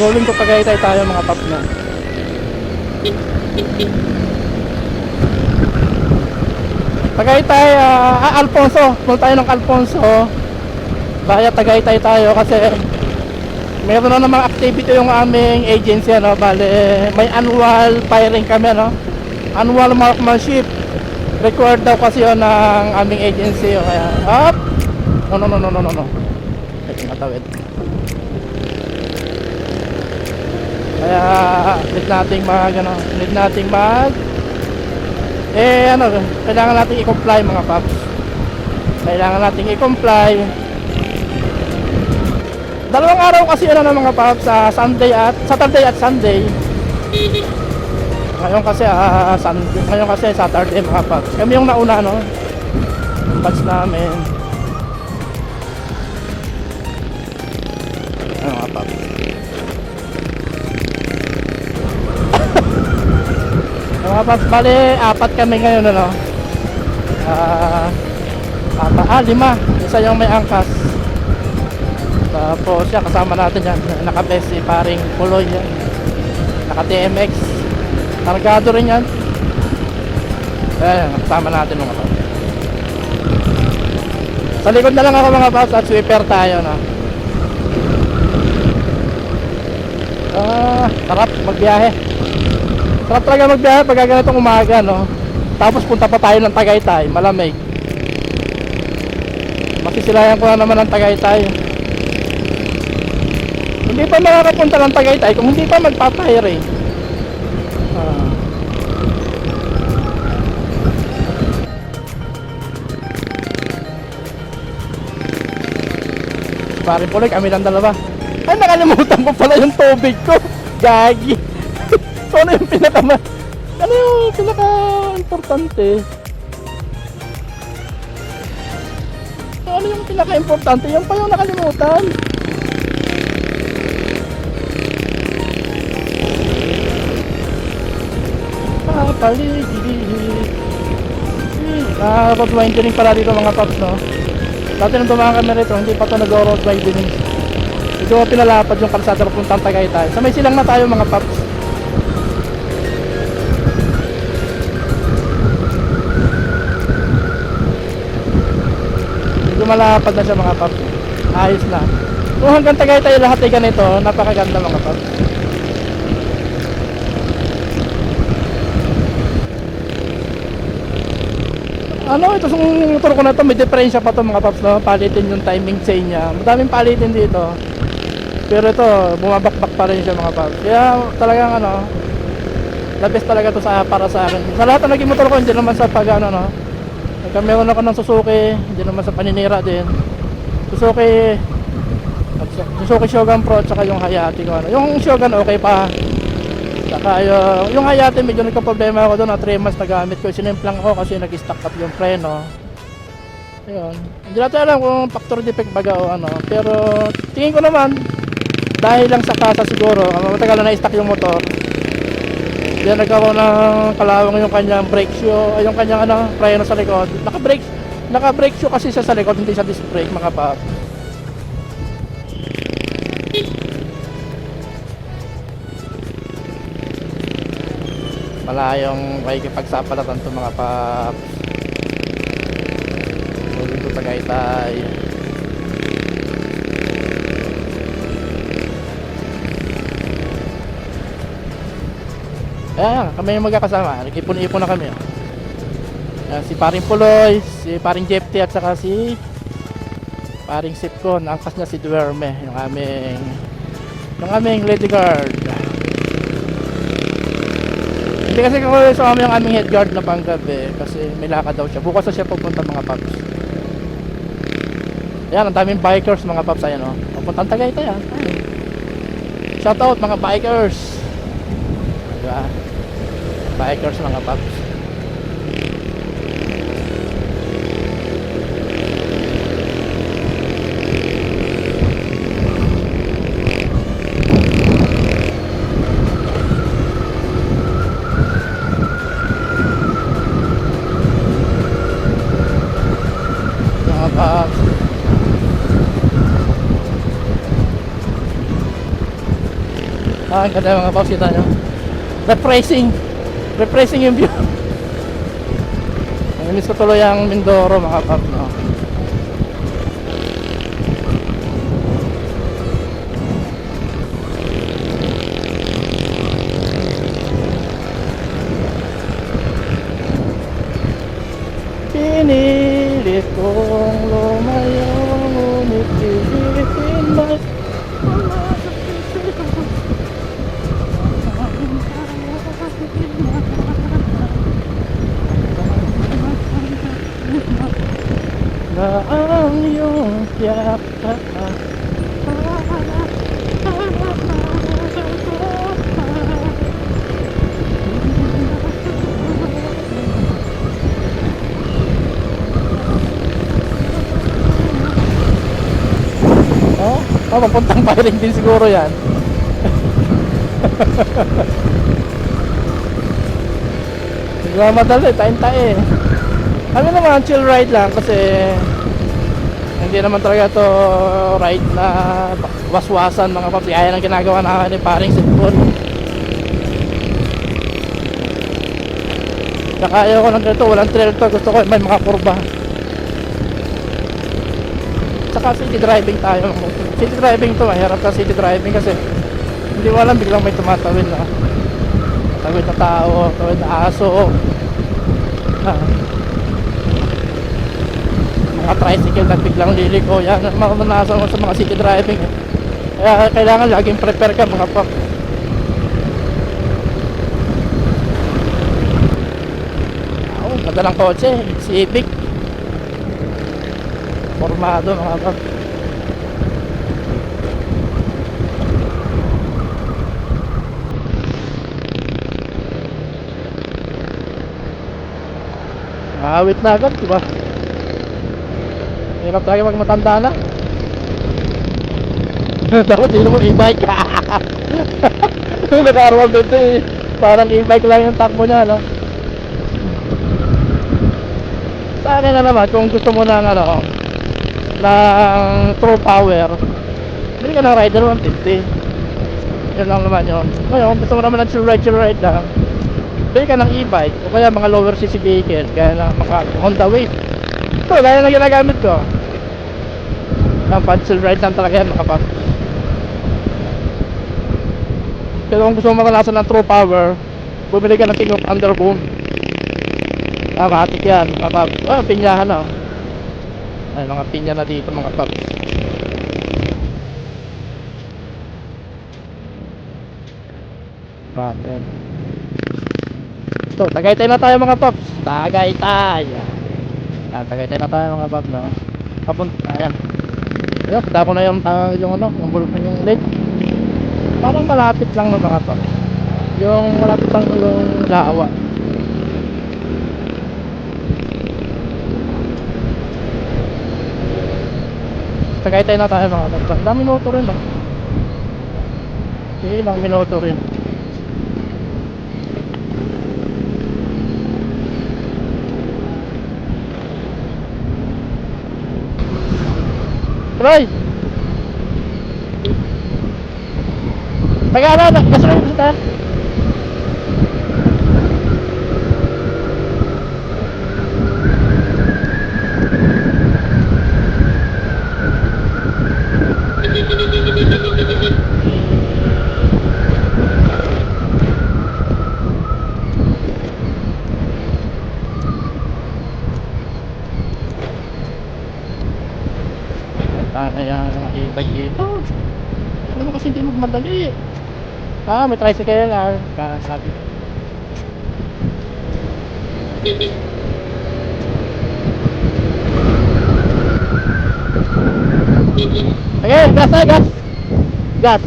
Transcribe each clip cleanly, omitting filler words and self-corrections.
Going to Tagaytay tayo mga paps na. Tagaytay, Alfonso. Punta tayo ng Alfonso. Baya Tagaytay tayo kasi meron na namang activity yung aming agency, ano. Bale, may annual firing kami, ano. Annual marksmanship. Required daw kasi yun ng aming agency. Kaya, up! No. Ay, tinatawid. Kaya, need nating kailangan nating i-comply mga paps. Kailangan nating i-comply. Dalawang araw kasi na mga paps, Saturday at Sunday. Ngayon kasi Saturday mga paps. Kami yung nauna, no? Batch namin. Ano mga paps? Mga paps, bali, 4 kami ngayon, ano? 5. Isa yung may angkas. Tapos siya, kasama natin yan. Naka-best si paring Puloy yan. Naka-TMX. Kargado rin yan. Ayan, kasama natin mga paps. Sa likod na lang ako mga paps at sweeper tayo, no? Sarap magbiyahe. Sarap talaga magbiyahe pag ganitong umaga, no? Tapos punta pa tayo ng Tagaytay, malamig. Masisilayan ko na naman ng Tagaytay. Hindi pa makakapunta ng Tagaytay kung hindi pa magpapahire. Pare po, kami lang dalawa. Ay, nakalimutan ko pala yung tubig ko. Gagi. So, ano yung pinaka-importante? Ano yung pinaka-importante? Yung pa yung nakalimutan. Paligid. Road winding pala dito mga paps, no? Dati nung dumaan kami rito, hindi pa ito nag-road winding. Ito pinalapad yung kalsada papuntang Tagaytay. Sa may silang na tayo mga paps. Medyo malapad na siya mga paps. Ayos na. Kung hanggang Tagaytay lahat ay ganito, napakaganda mga paps. Ano, ito yung motor ko na to, may diferensya pa to mga paps, no? Palitin yung timing chain niya. Madaming palitin dito. Pero ito, bumabakbak pa rin siya mga paps. Kaya talagang the best talaga to para sa akin. Sa lahat na naging motor ko, hindi naman sa no? Meron ako ng Suzuki, hindi naman sa paninira din. Suzuki Shogun Pro, tsaka yung Hayate ko, ano. Yung Shogun okay pa. Saka yung Hayate, medyo nagka-problema ako doon. 3 months na gamit ko. Sinimplang ako kasi nag-stock up yung preno. Ayun. Hindi natin alam kung factory defect baga o ano. Pero tingin ko naman, dahil lang sa kasa siguro, matagal na na-stock yung motor. Diyan nagkaroon ng kalawang yung kanyang brake shoe, yung kanyang preno sa likod. Naka-brake shoe kasi siya sa likod, hindi siya disc brake mga pa. Malayong pakikipagsapalatan ito mga paps. Moving to Tagaytay. Ayan, kami yung magkakasama. Nag-ipon-ipon na kami. Ayan, si paring Puloy, si paring Jefty at saka si paring Sipcon. Angkas niya si Duerme, yung aming lady guard. Hindi kasi ko sa yung aming head guard na panggabi kasi may lakad daw siya. Bukas na siya pupunta mga paps. Ayan, ang daming bikers mga paps. Ayan o, pupuntang Tagaytay yan. Shout out mga bikers. Diba? Bikers mga paps. Ah, ang ganda mga paps, kita nyo. Refreshing. Refreshing yung view. Namiss ko tuloy ang Mindoro mga paps, no? Pinilit kong lumayo, ngunit pilitin mo'y wala sa puso ko. Na ang iyong tiyak oh, papuntang firing din siguro yan. Nagmamadali, tayo-tayo eh. Kami naman, chill ride lang kasi hindi naman talaga to ride na waswasan mga paps. Kaya ng ginagawa namin ni paring sipon. Saka ayaw ko ng ganito, walang trail to. Gusto ko may mga kurba. Saka city driving tayo. City driving to, mahirap ka city driving kasi hindi mo alam, biglang may tumatawid na tawid na tao, tawid na aso, mga tricycle na biglang liliko. Yan ang maranasan mo sa mga city driving eh. Kaya kailangan laging prepare ka mga pap. Madalang kotse, Civic formado mga pap. Awit na agad, diba? Hirap tayo pag matanda na. Dapat hindi mo e-bike. Nakaroon dito eh. Parang e-bike lang yung takbo niya, no? Sa akin na naman, kung gusto mo ng ano, ng true power, bili ka ng Rider 150. Yun lang naman yun. Ngayon, gusto mo naman ng chill ride lang, bili ka ng e-bike o kaya mga lower cc vehicle, kaya na mga Honda Wave. Ito, gaya na ginagamit ko. Ang chill ride lang talaga yan mga pap. Pero kung gusto mo makalasan ng true power, bumili ka ng King of Underboom. Matik yan mga pap. Oh, pinyahan na. Ay, mga pinya na dito mga pap. Pattern. So, Tagaytay na tayo mga paps. Tagaytay. Tagaytay na tayo mga paps, no? Papunta, ayan. Ayan, kita ko na yung ano, yung lake. Parang malapit lang no mga paps. Yung malapit lang yung lawa. Tagaytay na tayo mga paps. Ilang minuto rin no? Ilang minuto rin. Troy! Taga-ano, gasolina ba tayo? Ayan, i-bike dito. Ano kasi hindi magmadali. May tricycle na sabi. Okay, gas tayo, gas. Gas.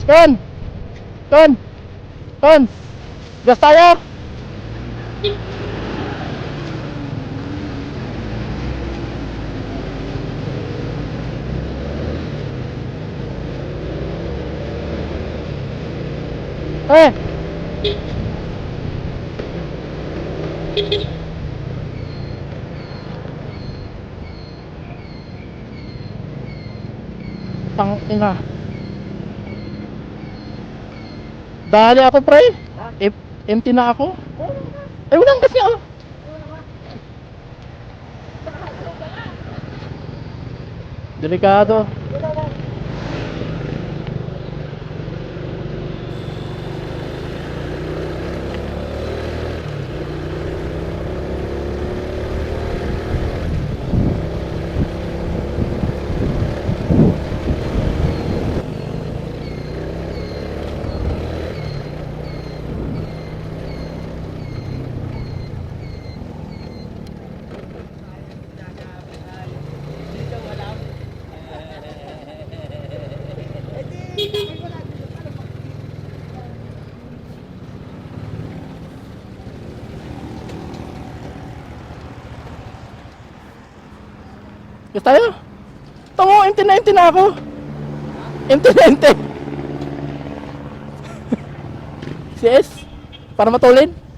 Ton! Ton! Ton! Gas tayo! Eh! Tang ina. Dali ako pre. Empty na ako. Eh walang kasi oh. Delikado. Yes tayo. Tango, empty na ako. Empty. CS. Para matulin.